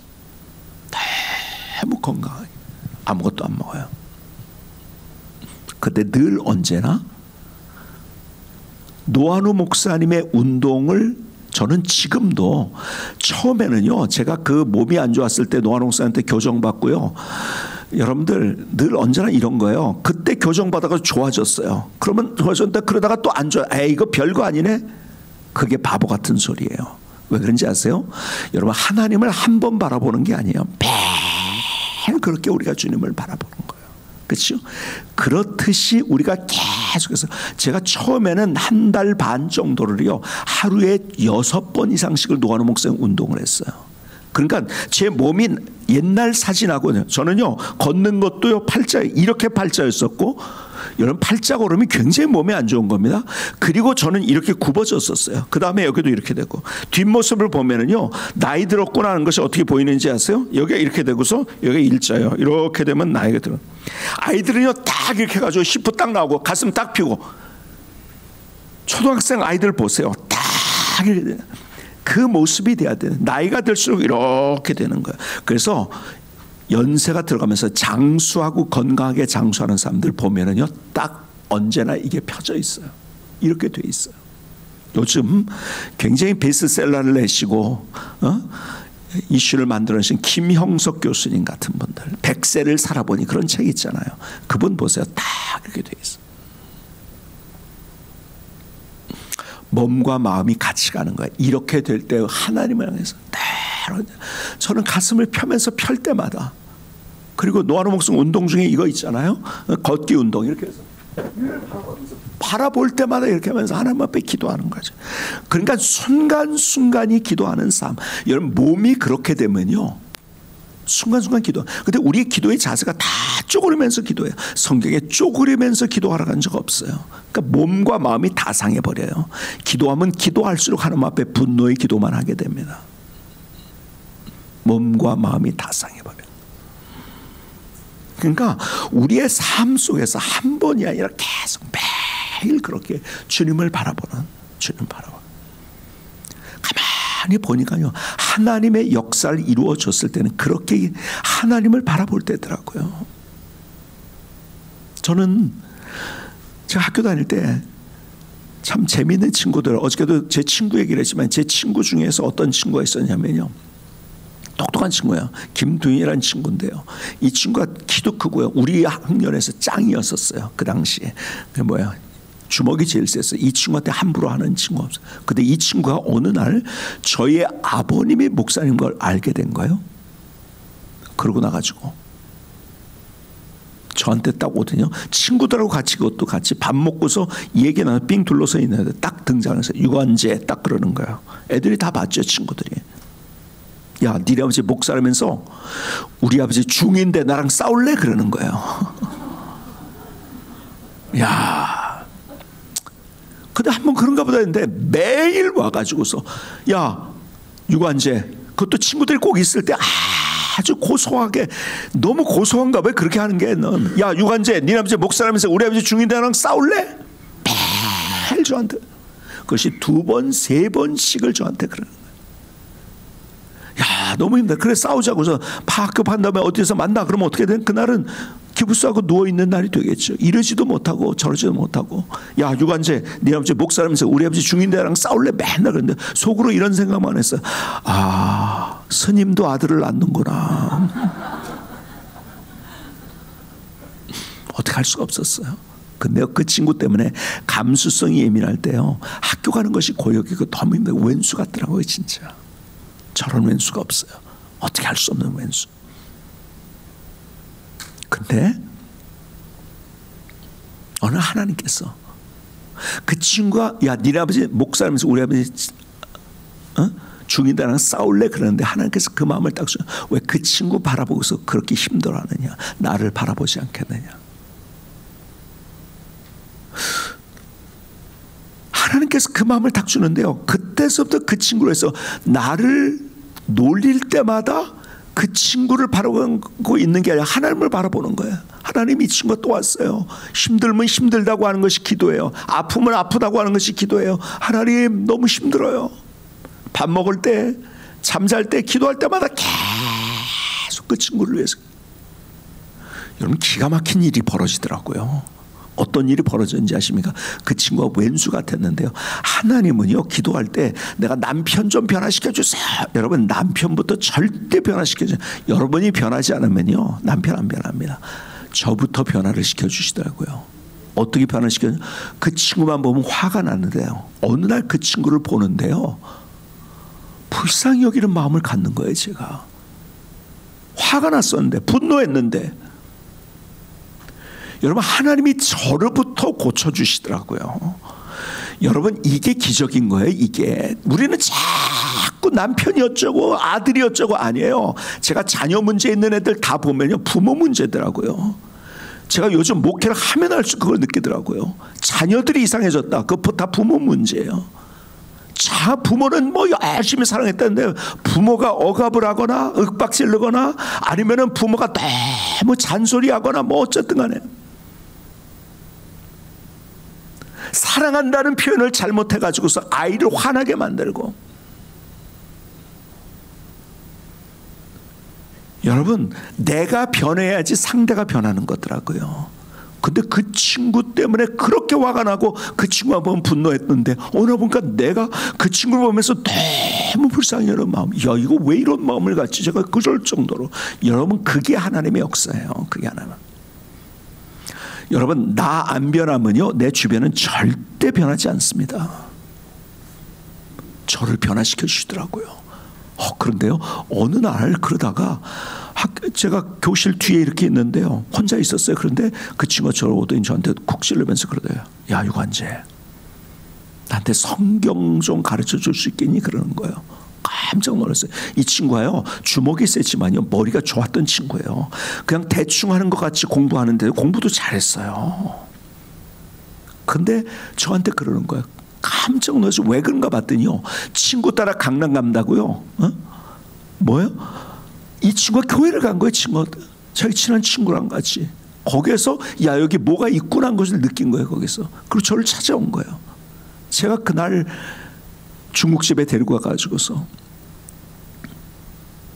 너무 건강하게 아무것도 안 먹어요. 근데 늘 언제나 노한우 목사님의 운동을 저는 지금도, 처음에는요 제가 그 몸이 안 좋았을 때 노한우 목사님한테 교정받고요, 여러분들 늘 언제나 이런 거예요. 그때 교정받아서 좋아졌어요. 그러면 좋아졌는데 그러다가 또 안 좋아. 에이, 이거 별거 아니네. 그게 바보 같은 소리예요. 왜 그런지 아세요? 여러분, 하나님을 한 번 바라보는 게 아니에요. 매일 그렇게 우리가 주님을 바라보는 거예요. 그렇죠? 그렇듯이 우리가 계속해서, 제가 처음에는 1달 반 정도를요 하루에 6번 이상씩을 노한우 목사님 운동을 했어요. 그러니까 제 몸이 옛날 사진하고는, 저는요 걷는 것도요 팔자, 이렇게 팔자였었고, 여러분 팔자 걸음이 굉장히 몸에 안 좋은 겁니다. 그리고 저는 이렇게 굽어졌었어요. 그 다음에 여기도 이렇게 되고, 뒷모습을 보면은요 나이 들었구나 하는 것이 어떻게 보이는지 아세요? 여기가 이렇게 되고서 여기가 일자예요. 이렇게 되면 나이가 들어. 아이들은요 딱 이렇게 해가지고 히프 딱 나오고 가슴 딱 펴고, 초등학생 아이들 보세요. 딱 이렇게 돼요. 그 모습이 돼야 돼요. 나이가 들수록 이렇게 되는 거예요. 그래서 연세가 들어가면서 장수하고 건강하게 장수하는 사람들 보면은요 딱 언제나 이게 펴져 있어요. 이렇게 돼 있어요. 요즘 굉장히 베스트셀러를 내시고 이슈를 만들어내신 김형석 교수님 같은 분들, 100세를 살아보니 그런 책 있잖아요. 그분 보세요. 딱 이렇게 돼 있어요. 몸과 마음이 같이 가는 거예요. 이렇게 될 때 하나님을 향해서 저는 가슴을 펴면서 펼 때마다, 그리고 노한우 목사님 운동 중에 이거 있잖아요, 걷기 운동, 이렇게 해서 바라볼 때마다 이렇게 하면서 하나님 앞에 기도하는 거죠. 그러니까 순간순간이 기도하는 삶. 여러분, 몸이 그렇게 되면요 순간순간 기도. 근데 우리의 기도의 자세가 다 쪼그리면서 기도해요. 성경에 쪼그리면서 기도하라고 한 적 없어요. 그러니까 몸과 마음이 다 상해버려요. 기도하면 기도할수록 하나님 앞에 분노의 기도만 하게 됩니다. 몸과 마음이 다 상해버려요. 그러니까 우리의 삶 속에서 한 번이 아니라 계속 매일 그렇게 주님을 바라보는, 주님 바라보는. 가만히 보니까요 하나님의 역사를 이루어졌을 때는 그렇게 하나님을 바라볼 때더라고요. 저는 제가 학교 다닐 때 참 재미있는 친구들, 어저께도 제 친구 얘기를 했지만 제 친구 중에서 어떤 친구가 있었냐면요, 똑똑한 친구예요. 김두인이라는 친구인데요, 이 친구가 키도 크고요, 우리 학년에서 짱이었었어요. 그 당시에. 그 뭐야, 주먹이 제일 셌어요. 이 친구한테 함부로 하는 친구가 없어요. 근데 이 친구가 어느 날 저희 아버님이 목사님 걸 알게 된 거예요. 그러고 나가지고 저한테 딱 오더니 친구들하고 같이, 그것도 같이 밥 먹고서 얘기 나눠 삥 둘러서 있는데 딱 등장해서 유관재 딱 그러는 거예요. 애들이 다 봤죠, 친구들이. 야, 니네 아버지 목사라면서 우리 아버지 중인데 나랑 싸울래? 그러는 거예요. 야, 근데 한번 그런가 보다 했는데 매일 와가지고서, 야, 유관재, 그것도 친구들이 꼭 있을 때 아주 고소하게, 너무 고소한가 봐 그렇게 하는 게. 넌, 야, 유관재, 니네 아버지 목사라면서 우리 아버지 중인데 나랑 싸울래? 매일 저한테. 그것이 2번, 3번씩을 저한테 그러는 거예요. 야, 너무 힘들다. 그래 싸우자고서 파악급한 다음에 어디서 만나. 그러면 어떻게 돼? 그날은 기부스하고 누워있는 날이 되겠죠. 이러지도 못하고 저러지도 못하고. 야, 유관재, 네 아버지 목사라면서 우리 아버지 중인데랑 싸울래? 맨날 그런데 속으로 이런 생각만 했어요. 아, 스님도 아들을 낳는구나. 어떻게 할 수가 없었어요. 근데 그 친구 때문에 감수성이 예민할 때요, 학교 가는 것이 고역이고 너무 힘들고 왼수 같더라고요. 진짜 저런 왼수가 없어요. 어떻게 할 수 없는 왼수. 근데 어느 하나님께서 그 친구가 야 니네 아버지 목사라면서 우리 아버지 죽인다랑 싸울래 그러는데 하나님께서 그 마음을 딱 주셔. 왜 그 친구 바라보고서 그렇게 힘들어하느냐? 나를 바라보지 않겠느냐? 하나님께서 그 마음을 딱 주는데요. 그때서부터 그 친구로 해서 나를 놀릴 때마다 그 친구를 바라보고 있는 게 아니라 하나님을 바라보는 거예요. 하나님이 이 친구가 또 왔어요. 힘들면 힘들다고 하는 것이 기도예요. 아프면 아프다고 하는 것이 기도예요. 하나님 너무 힘들어요. 밥 먹을 때, 잠잘 때, 기도할 때마다 계속 그 친구를 위해서. 여러분 기가 막힌 일이 벌어지더라고요. 어떤 일이 벌어졌는지 아십니까? 그 친구가 왼수 같았는데요. 하나님은요 기도할 때 내가 남편 좀 변화시켜 주세요. 여러분 남편부터 절대 변화시켜줘요. 여러분이 변하지 않으면요 남편 안 변합니다. 저부터 변화를 시켜주시더라고요. 어떻게 변화시켜요? 그 친구만 보면 화가 나는데요. 어느 날 그 친구를 보는데요. 불쌍히 여기는 마음을 갖는 거예요. 제가 화가 났었는데 분노했는데 여러분 하나님이 저로부터 고쳐주시더라고요. 여러분 이게 기적인 거예요. 이게 우리는 자꾸 남편이 어쩌고 아들이 어쩌고 아니에요. 제가 자녀 문제 있는 애들 다 보면요 부모 문제더라고요. 제가 요즘 목회를 하면 할수록 그걸 느끼더라고요. 자녀들이 이상해졌다. 그거 다 부모 문제예요. 자 부모는 뭐 열심히 사랑했다는데 부모가 억압을 하거나 윽박질르거나 아니면은 부모가 너무 잔소리하거나 뭐 어쨌든 간에 사랑한다는 표현을 잘못해가지고서 아이를 화나게 만들고. 여러분 내가 변해야지 상대가 변하는 거더라고요. 근데 그 친구 때문에 그렇게 화가 나고 그 친구가 보면 분노했는데 오늘 보니까 내가 그 친구를 보면서 너무 불쌍히 여는 마음. 야 이거 왜 이런 마음을 갖지? 제가 그럴 정도로. 여러분 그게 하나님의 역사예요. 그게 하나님. 여러분 나 안 변하면요 내 주변은 절대 변하지 않습니다. 저를 변화시켜 주시더라고요. 그런데요 어느 날 그러다가 제가 교실 뒤에 이렇게 있는데요 혼자 있었어요. 그런데 그 친구가 저를 오더니 저한테 쿡 찔르면서 그러대요. 야 유관재 나한테 성경 좀 가르쳐 줄 수 있겠니? 그러는 거예요. 깜짝 놀랐어요. 이 친구가요 주먹이 세지만요 머리가 좋았던 친구예요. 그냥 대충 하는 것 같이 공부하는데 공부도 잘했어요. 근데 저한테 그러는 거예요. 깜짝 놀라서 왜 그런가 봤더니요 친구 따라 강남 간다고요. 뭐요? 이 친구가 교회를 간 거예요. 친구가 자기 친한 친구랑 같이 거기에서 야 여기 뭐가 있구나 하는 것을 느낀 거예요. 거기서. 그리고 저를 찾아온 거예요. 제가 그날 중국집에 데리고 가가지고서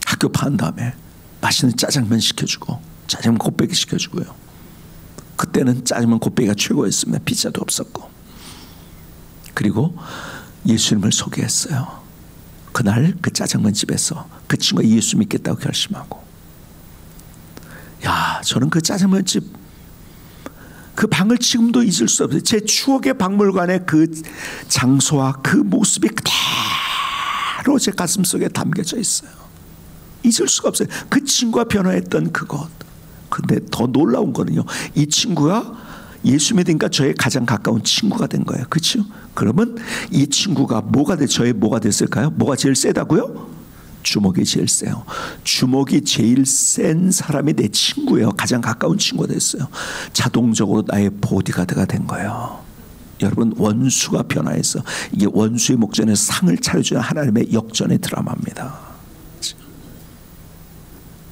학교 반 다음에 맛있는 짜장면 시켜주고 짜장면 곱빼기 시켜주고요. 그때는 짜장면 곱빼기가 최고였습니다. 피자도 없었고. 그리고 예수님을 소개했어요. 그날 그 짜장면 집에서 그 친구가 예수 믿겠다고 결심하고. 야 저는 그 짜장면집 그 방을 지금도 잊을 수 없어요. 제 추억의 박물관의 그 장소와 그 모습이 그대로 제 가슴속에 담겨져 있어요. 잊을 수가 없어요. 그 친구가 변화했던 그것. 근데 더 놀라운 거는요. 이 친구가 예수 믿으니까 저의 가장 가까운 친구가 된 거예요. 그렇죠? 그러면 이 친구가 저의 뭐가 됐을까요? 뭐가 제일 세다고요? 주먹이 제일 세요. 주먹이 제일 센 사람이 내 친구예요. 가장 가까운 친구가 됐어요. 자동적으로 나의 보디가드가 된 거예요. 여러분 원수가 변화해서 이게 원수의 목전에 상을 차려주는 하나님의 역전의 드라마입니다.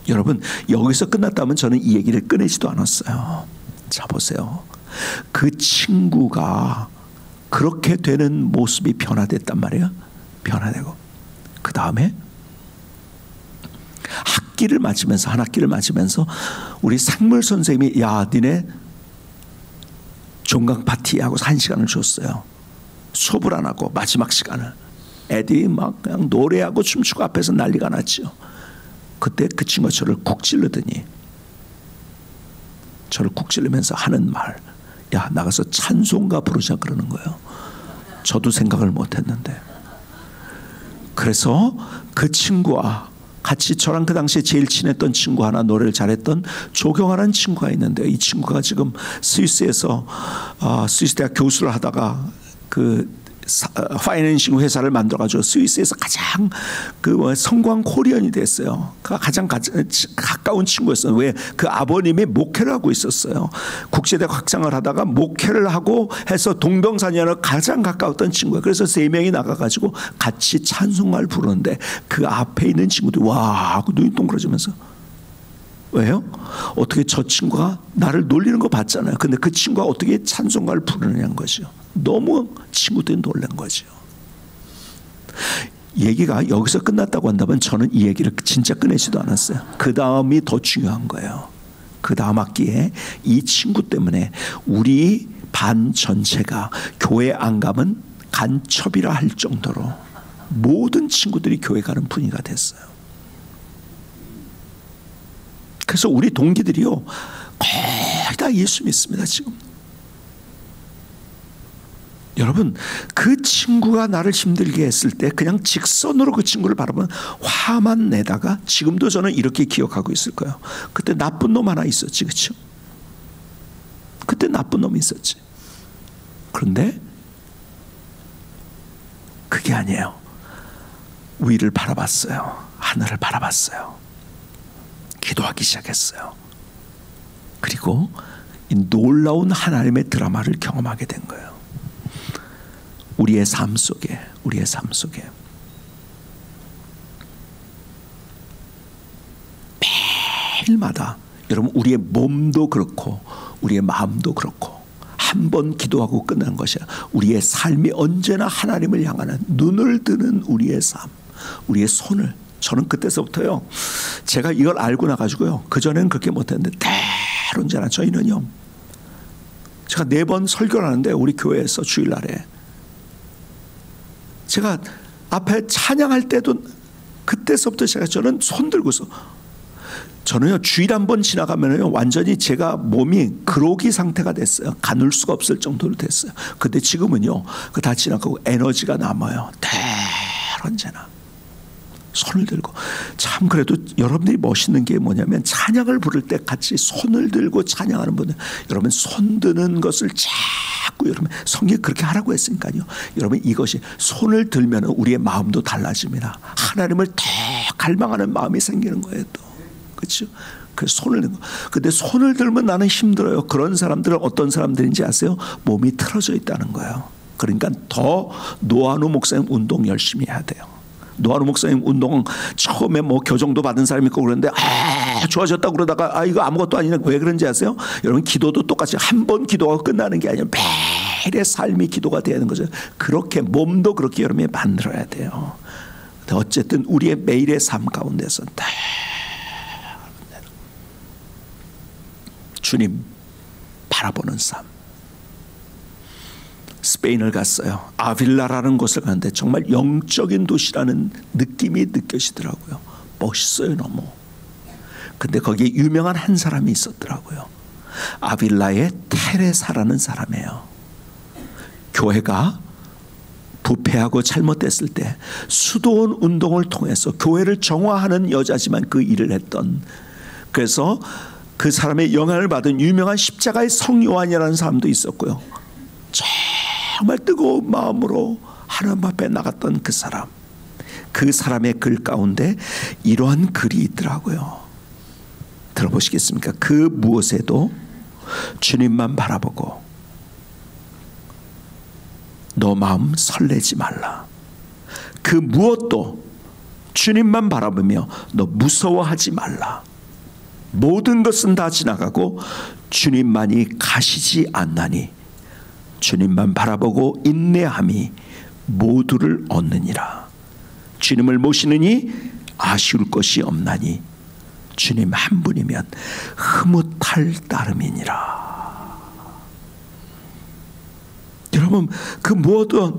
여러분 여기서 끝났다면 저는 이 얘기를 꺼내지도 않았어요. 자 보세요. 그 친구가 그렇게 되는 모습이 변화됐단 말이에요. 변화되고 그 다음에 한 학기를 맞으면서 우리 상물 선생님이 야 니네 종강 파티하고 1시간을 줬어요. 수업을 안 하고 마지막 시간을 애들이 막 그냥 노래하고 춤추고 앞에서 난리가 났죠. 그때 그 친구가 저를 쿡 찔르더니 저를 쿡 찔르면서 하는 말, 야 나가서 찬송가 부르자 그러는 거예요. 저도 생각을 못했는데. 그래서 그 친구와 같이 저랑 그 당시에 제일 친했던 친구 하나, 노래를 잘했던 조경하라는 친구가 있는데, 이 친구가 지금 스위스에서 스위스 대학 교수를 하다가 그 파이낸싱 회사를 만들어가지고 스위스에서 가장 성공한 코리안이 됐어요. 가장 가까운 친구였어요. 왜? 그 아버님이 목회를 하고 있었어요. 국제대 학장을 하다가 목회를 하고 해서 동병상련을 가장 가까웠던 친구예요. 그래서 3명이 나가가지고 같이 찬송가를 부르는데 그 앞에 있는 친구들이 와 하고 눈이 동그라지면서, 왜요? 어떻게 저 친구가 나를 놀리는 거 봤잖아요. 근데 그 친구가 어떻게 찬송가를 부르느냐는 거죠. 너무 친구들이 놀란 거죠. 얘기가 여기서 끝났다고 한다면 저는 이 얘기를 진짜 꺼내지도 않았어요. 그 다음이 더 중요한 거예요. 그 다음 학기에 이 친구 때문에 우리 반 전체가 교회 안 가면 간첩이라 할 정도로 모든 친구들이 교회 가는 분위기가 됐어요. 그래서 우리 동기들이요 거의 다 예수 믿습니다 지금. 여러분, 그 친구가 나를 힘들게 했을 때 그냥 직선으로 그 친구를 바라보면 화만 내다가, 지금도 저는 이렇게 기억하고 있을 거예요. 그때 나쁜 놈 하나 있었지, 그렇죠? 그때 나쁜 놈이 있었지. 그런데 그게 아니에요. 위를 바라봤어요. 하늘을 바라봤어요. 기도하기 시작했어요. 그리고 이 놀라운 하나님의 드라마를 경험하게 된 거예요. 우리의 삶 속에 매일마다, 여러분, 우리의 몸도 그렇고 우리의 마음도 그렇고 한 번 기도하고 끝나는 것이 아니라 우리의 삶이 언제나 하나님을 향하는 눈을 드는 우리의 삶, 우리의 손을, 저는 그때서부터요, 제가 이걸 알고 나가지고요, 그전에는 그렇게 못했는데 대론자나 저희는요, 제가 4번 설교를 하는데 우리 교회에서 주일날에 제가 앞에 찬양할 때도 그때서부터 저는 손 들고서, 저는요 주일 한 번 지나가면요 완전히 제가 몸이 그로기 상태가 됐어요. 가눌 수가 없을 정도로 됐어요. 근데 지금은요 그 다 지나가고 에너지가 남아요. 언제나 손을 들고. 참 그래도 여러분들이 멋있는 게 뭐냐면, 찬양을 부를 때 같이 손을 들고 찬양하는 분들, 여러분 손 드는 것을 자꾸, 여러분 성경이 그렇게 하라고 했으니까요. 여러분 이것이 손을 들면 우리의 마음도 달라집니다. 하나님을 더 갈망하는 마음이 생기는 거예요. 또 그렇죠? 그 손을 들고. 근데 손을 들면 나는 힘들어요. 그런 사람들은 어떤 사람들인지 아세요? 몸이 틀어져 있다는 거예요. 그러니까 더 노한우 목사님 운동 열심히 해야 돼요. 노한우 목사님 운동 처음에 뭐 교정도 받은 사람이 있고 그러는데 좋아졌다고 그러다가 이거 아무것도 아니네. 왜 그런지 아세요? 여러분 기도도 똑같이 한 번 기도하고 끝나는 게 아니라 매일의 삶이 기도가 되는 거죠. 그렇게 몸도 그렇게 여러분이 만들어야 돼요. 어쨌든 우리의 매일의 삶 가운데서 주님 바라보는 삶. 스페인을 갔어요. 아빌라라는 곳을 갔는데 정말 영적인 도시라는 느낌이 느껴지더라고요. 멋있어요 너무. 근데 거기에 유명한 한 사람이 있었더라고요. 아빌라의 테레사라는 사람이에요. 교회가 부패하고 잘못됐을 때 수도원 운동을 통해서 교회를 정화하는 여자지만 그 일을 했던, 그래서 그 사람의 영향을 받은 유명한 십자가의 성요한이라는 사람도 있었고요. 정말 뜨거운 마음으로 하나님 앞에 나갔던 그 사람, 그 사람의 글 가운데 이러한 글이 있더라고요. 들어보시겠습니까? 그 무엇에도 주님만 바라보고 너 마음 설레지 말라. 그 무엇도 주님만 바라보며 너 무서워하지 말라. 모든 것은 다 지나가고 주님만이 가시지 않나니 주님만 바라보고 인내함이 모두를 얻느니라. 주님을 모시느니 아쉬울 것이 없나니 주님 한 분이면 흐뭇할 따름이니라. 여러분, 그 무엇은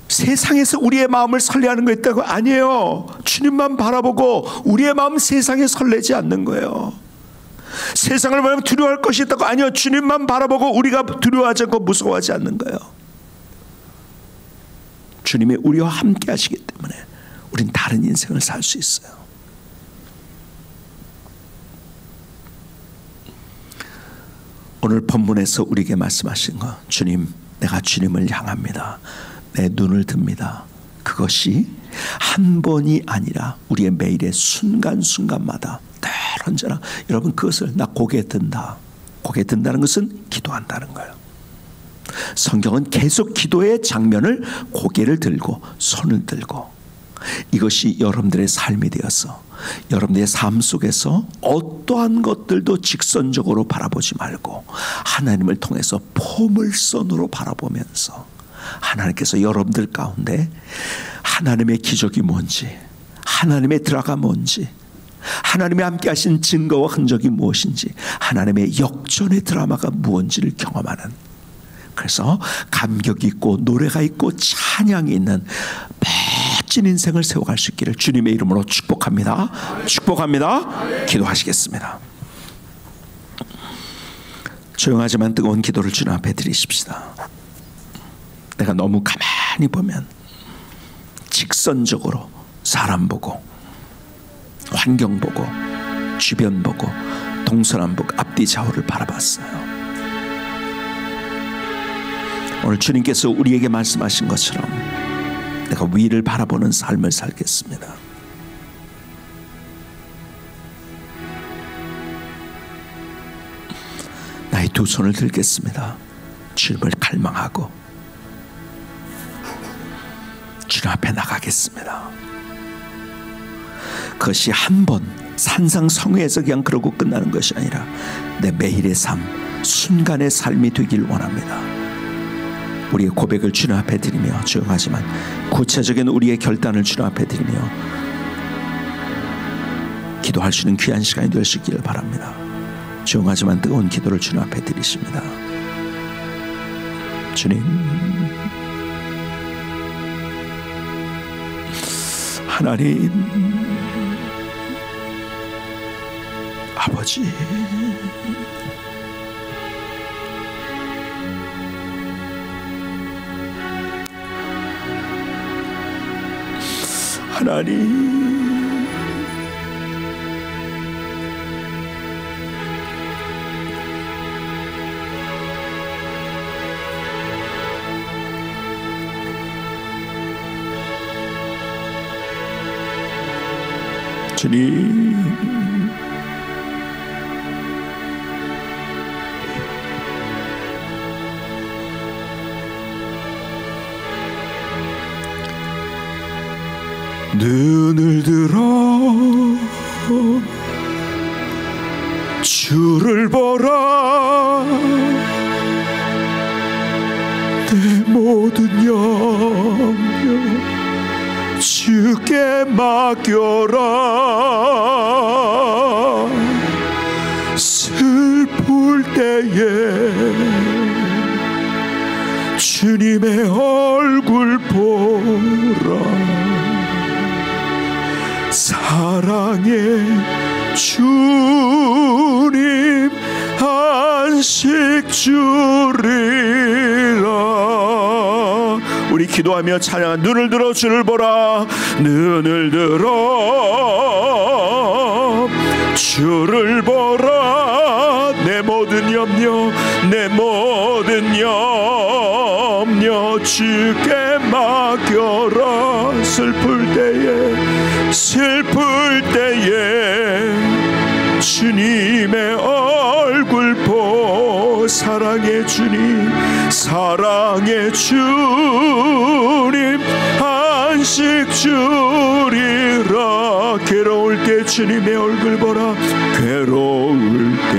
세상에서 우리의 마음을 설레하는 거 있다고? 아니에요. 주님만 바라보고 우리의 마음 세상에 설레지 않는 거예요. 세상을 바라보면 두려워할 것이 있다고? 아니요. 주님만 바라보고 우리가 두려워하지 않고 무서워하지 않는 거예요. 주님이 우리와 함께 하시기 때문에 우린 다른 인생을 살 수 있어요. 오늘 본문에서 우리에게 말씀하신 것, 주님, 내가 주님을 향합니다. 내 눈을 듭니다. 그것이 한 번이 아니라 우리의 매일의 순간순간마다 늘 언제나, 여러분, 그것을 나 고개 든다. 고개 든다는 것은 기도한다는 거예요. 성경은 계속 기도의 장면을 고개를 들고 손을 들고, 이것이 여러분들의 삶이 되어서 여러분들의 삶 속에서 어떠한 것들도 직선적으로 바라보지 말고 하나님을 통해서 포물선으로 바라보면서 하나님께서 여러분들 가운데 하나님의 기적이 뭔지, 하나님의 드라가 뭔지, 하나님의 함께 하신 증거와 흔적이 무엇인지, 하나님의 역전의 드라마가 무엇인지를 경험하는, 그래서 감격이 있고 노래가 있고 찬양이 있는 멋진 인생을 세워갈 수 있기를 주님의 이름으로 축복합니다. 축복합니다. 기도하시겠습니다. 조용하지만 뜨거운 기도를 주님 앞에 드리십시다. 내가 너무 가만히 보면 직선적으로 사람 보고, 환경 보고, 주변 보고, 동서남 보고, 앞뒤 좌우를 바라봤어요. 오늘 주님께서 우리에게 말씀하신 것처럼 내가 위를 바라보는 삶을 살겠습니다. 나의 두 손을 들겠습니다. 주님을 갈망하고 주님 앞에 나가겠습니다. 그것이 한 번 산상성회에서 그냥 그러고 끝나는 것이 아니라 내 매일의 삶, 순간의 삶이 되길 원합니다. 우리의 고백을 주님 앞에 드리며, 조용하지만 구체적인 우리의 결단을 주님 앞에 드리며 기도할 수 있는 귀한 시간이 될 수 있기를 바랍니다. 조용하지만 뜨거운 기도를 주님 앞에 드리십니다. 주님, 하나님, 아버지, 하나님, 주님, 눈을 들어 주를 보라. 내 모든 영역 주께 맡겨라. 슬플 때에 주님의 얼굴 보라. 사랑의 주님 안식 주리라. 우리 기도하며 찬양한 눈을 들어 주를 보라. 눈을 들어 주를 보라. 내 모든 염려, 내 모든 염려 주께 맡겨라. 슬플 때에 주님의 얼굴 보. 사랑의 주님, 사랑의 주님 안식 주리라. 괴로울 때 주님의 얼굴 보라. 괴로울 때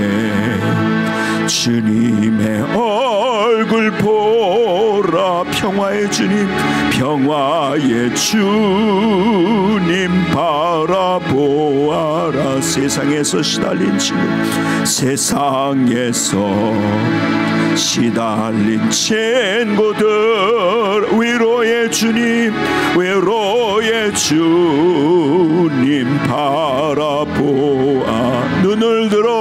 주님의 얼굴 보라. 평화의 주님, 평화의 주님 바라보아라. 세상에서 시달린 지금, 세상에서 시달린 친구들, 위로의 주님, 위로의 주님 바라보아. 눈을 들어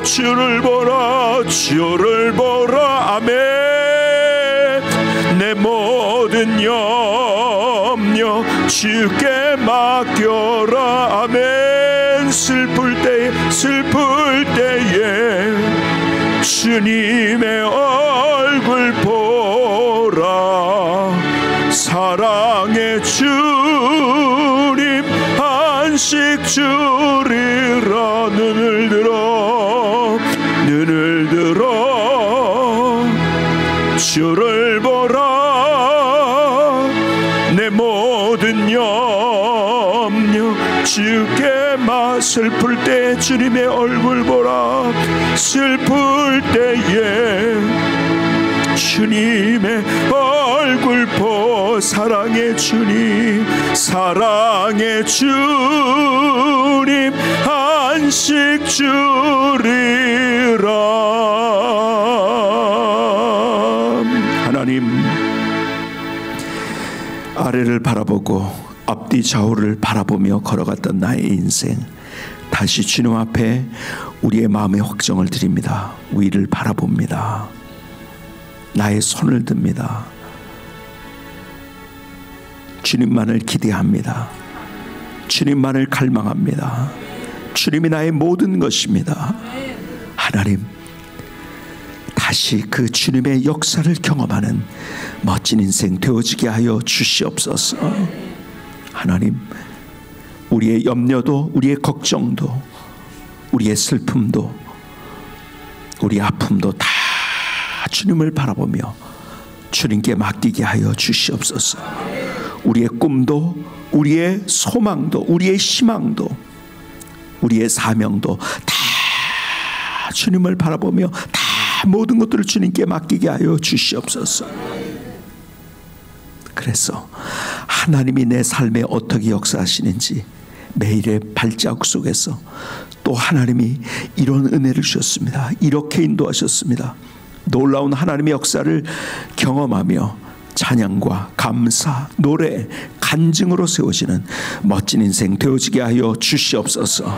주를 보라. 주를 보라. 아멘. 내 모든 염려 주께 맡겨라. 아멘. 슬플 때에 주님의 얼굴 보라. 사랑의 주님 안식 주리라. 눈을 들어 주를 보라. 내 모든 염려 주께 슬플 때 주님의 얼굴 보라. 슬플 때에 주님의 얼굴 보. 사랑의 주님 안식 주리라. 하나님, 아래를 바라보고 앞뒤 좌우를 바라보며 걸어갔던 나의 인생, 다시 주님 앞에 우리의 마음의 확정을 드립니다. 위를 바라봅니다. 나의 손을 듭니다. 주님만을 기대합니다. 주님만을 갈망합니다. 주님이 나의 모든 것입니다. 하나님, 다시 그 주님의 역사를 경험하는 멋진 인생 되어지게 하여 주시옵소서. 하나님, 우리의 염려도, 우리의 걱정도, 우리의 슬픔도, 우리의 아픔도 다 주님을 바라보며 주님께 맡기게 하여 주시옵소서. 우리의 꿈도, 우리의 소망도, 우리의 희망도, 우리의 사명도 다 주님을 바라보며 다 모든 것들을 주님께 맡기게 하여 주시옵소서. 그래서 하나님이 내 삶에 어떻게 역사하시는지 매일의 발자국 속에서 또 하나님이 이런 은혜를 주셨습니다. 이렇게 인도하셨습니다. 놀라운 하나님의 역사를 경험하며 찬양과 감사, 노래, 간증으로 세워지는 멋진 인생 되어지게 하여 주시옵소서.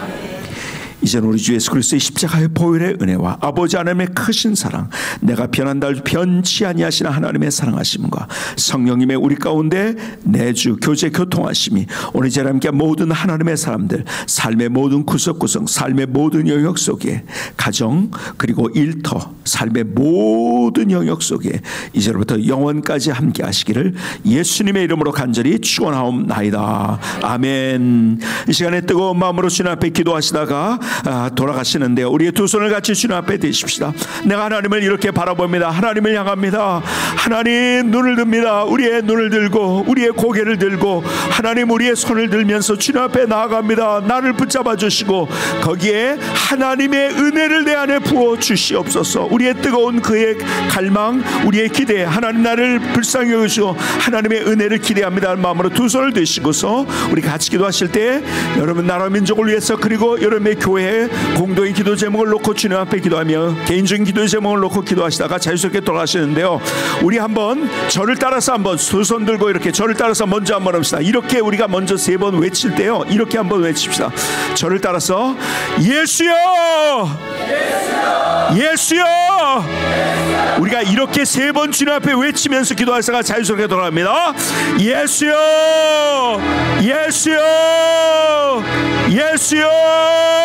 이제는 우리 주 예수 그리스도의 십자가의 보혈의 은혜와 아버지 하나님의 크신 사랑, 내가 변한다 할 변치 아니하시는 하나님의 사랑하심과 성령님의 우리 가운데 내주 교제 교통하심이 오늘 제가 함께 모든 하나님의 사람들 삶의 모든 구석구석, 삶의 모든 영역 속에, 가정 그리고 일터, 삶의 모든 영역 속에 이제로부터 영원까지 함께 하시기를 예수님의 이름으로 간절히 축원하옵나이다. 아멘. 이 시간에 뜨거운 마음으로 주님 앞에 기도하시다가 돌아가시는데요, 우리의 두 손을 같이 주님 앞에 대십시다. 내가 하나님을 이렇게 바라봅니다. 하나님을 향합니다. 하나님, 눈을 듭니다. 우리의 눈을 들고 우리의 고개를 들고 하나님, 우리의 손을 들면서 주님 앞에 나아갑니다. 나를 붙잡아 주시고 거기에 하나님의 은혜를 내 안에 부어 주시옵소서. 우리의 뜨거운 그의 갈망, 우리의 기대, 하나님 나를 불쌍히 여기시고 하나님의 은혜를 기대합니다 마음으로 두 손을 드시고서 우리 같이 기도하실 때 여러분 나라 민족을 위해서, 그리고 여러분의 교회 공동의 기도 제목을 놓고 주님 앞에 기도하며 개인적인 기도 제목을 놓고 기도하시다가 자유스럽게 돌아가시는데요, 우리 한번 저를 따라서 한번 두 손 들고 이렇게 저를 따라서 먼저 한번 합시다. 이렇게 우리가 먼저 세 번 외칠 때요, 이렇게 한번 외칩시다. 저를 따라서 예수여, 예수여. 우리가 이렇게 세 번 주님 앞에 외치면서 기도하시다가 자유스럽게 돌아갑니다. 예수여, 예수여, 예수여.